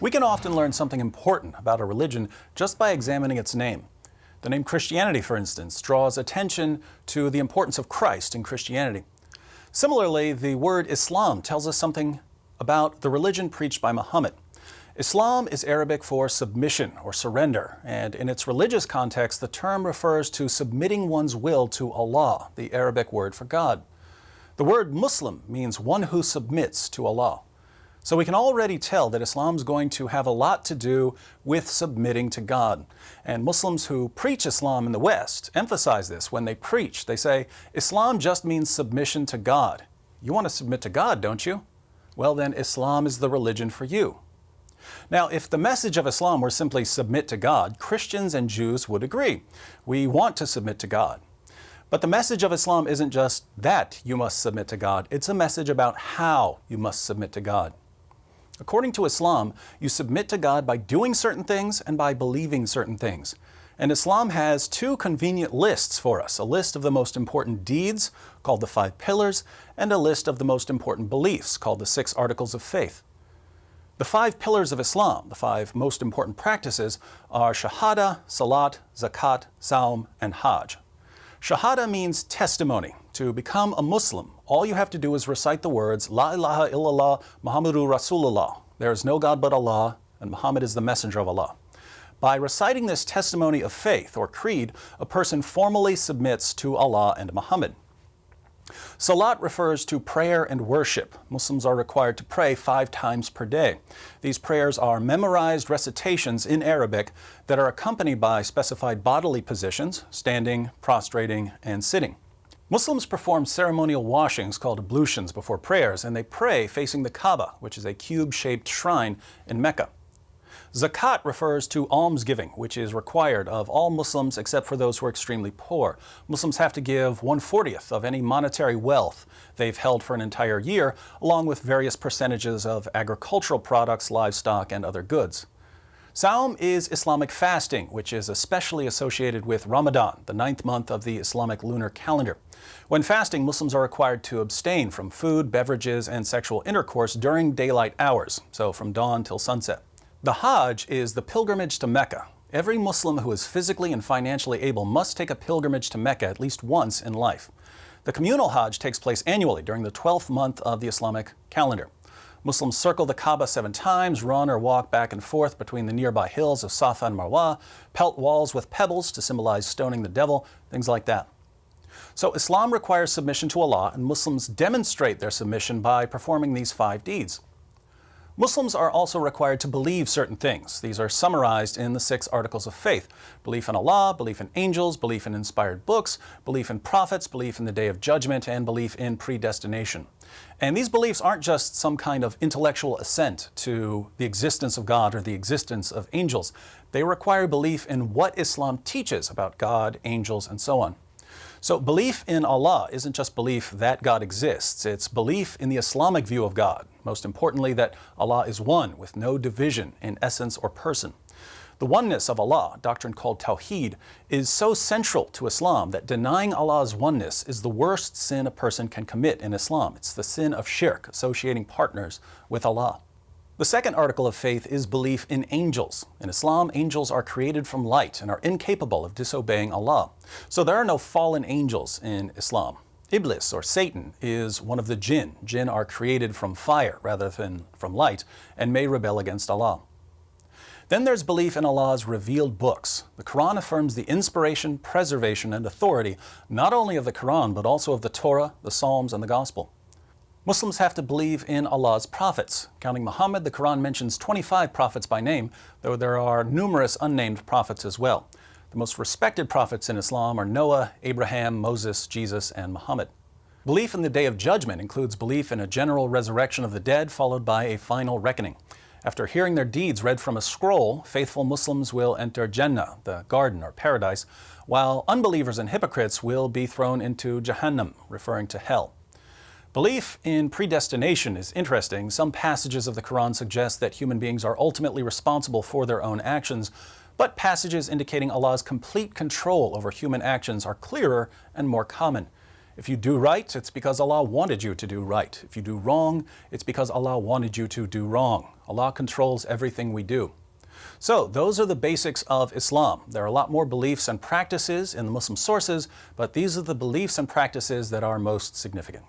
We can often learn something important about a religion just by examining its name. The name Christianity, for instance, draws attention to the importance of Christ in Christianity. Similarly, the word Islam tells us something about the religion preached by Muhammad. Islam is Arabic for submission or surrender, and in its religious context, the term refers to submitting one's will to Allah, the Arabic word for God. The word Muslim means one who submits to Allah. So we can already tell that Islam is going to have a lot to do with submitting to God. And Muslims who preach Islam in the West emphasize this when they preach. They say, Islam just means submission to God. You want to submit to God, don't you? Well, then Islam is the religion for you. Now, if the message of Islam were simply submit to God, Christians and Jews would agree. We want to submit to God. But the message of Islam isn't just that you must submit to God. It's a message about how you must submit to God. According to Islam, you submit to God by doing certain things and by believing certain things. And Islam has two convenient lists for us, a list of the most important deeds, called the 5 pillars, and a list of the most important beliefs, called the 6 articles of faith. The 5 pillars of Islam, the 5 most important practices, are Shahada, Salat, Zakat, Saum, and Hajj. Shahada means testimony. To become a Muslim, all you have to do is recite the words, La ilaha illallah, Muhammadur Rasulullah. There is no God but Allah, and Muhammad is the messenger of Allah. By reciting this testimony of faith, or creed, a person formally submits to Allah and Muhammad. Salat refers to prayer and worship. Muslims are required to pray 5 times per day. These prayers are memorized recitations in Arabic that are accompanied by specified bodily positions, standing, prostrating, and sitting. Muslims perform ceremonial washings called ablutions before prayers, and they pray facing the Kaaba, which is a cube-shaped shrine in Mecca. Zakat refers to almsgiving, which is required of all Muslims except for those who are extremely poor. Muslims have to give 1/40th of any monetary wealth they've held for an entire year, along with various percentages of agricultural products, livestock, and other goods. Saum is Islamic fasting, which is especially associated with Ramadan, the 9th month of the Islamic lunar calendar. When fasting, Muslims are required to abstain from food, beverages, and sexual intercourse during daylight hours, so from dawn till sunset. The Hajj is the pilgrimage to Mecca. Every Muslim who is physically and financially able must take a pilgrimage to Mecca at least once in life. The communal Hajj takes place annually during the 12th month of the Islamic calendar. Muslims circle the Kaaba 7 times, run or walk back and forth between the nearby hills of Safa and Marwa, pelt walls with pebbles to symbolize stoning the devil, things like that. So Islam requires submission to Allah, and Muslims demonstrate their submission by performing these 5 deeds. Muslims are also required to believe certain things. These are summarized in the 6 articles of faith: belief in Allah, belief in angels, belief in inspired books, belief in prophets, belief in the Day of Judgment, and belief in predestination. And these beliefs aren't just some kind of intellectual assent to the existence of God or the existence of angels. They require belief in what Islam teaches about God, angels, and so on. So belief in Allah isn't just belief that God exists, it's belief in the Islamic view of God. Most importantly, that Allah is one with no division in essence or person. The oneness of Allah, a doctrine called Tawheed, is so central to Islam that denying Allah's oneness is the worst sin a person can commit in Islam. It's the sin of shirk, associating partners with Allah. The 2nd article of faith is belief in angels. In Islam, angels are created from light and are incapable of disobeying Allah. So there are no fallen angels in Islam. Iblis, or Satan, is one of the jinn. Jinn are created from fire rather than from light and may rebel against Allah. Then there's belief in Allah's revealed books. The Quran affirms the inspiration, preservation, and authority not only of the Quran but also of the Torah, the Psalms, and the Gospel. Muslims have to believe in Allah's prophets. Counting Muhammad, the Quran mentions 25 prophets by name, though there are numerous unnamed prophets as well. The most respected prophets in Islam are Noah, Abraham, Moses, Jesus, and Muhammad. Belief in the Day of Judgment includes belief in a general resurrection of the dead followed by a final reckoning. After hearing their deeds read from a scroll, faithful Muslims will enter Jannah, the garden or paradise, while unbelievers and hypocrites will be thrown into Jahannam, referring to hell. Belief in predestination is interesting. Some passages of the Quran suggest that human beings are ultimately responsible for their own actions, but passages indicating Allah's complete control over human actions are clearer and more common. If you do right, it's because Allah wanted you to do right. If you do wrong, it's because Allah wanted you to do wrong. Allah controls everything we do. So those are the basics of Islam. There are a lot more beliefs and practices in the Muslim sources, but these are the beliefs and practices that are most significant.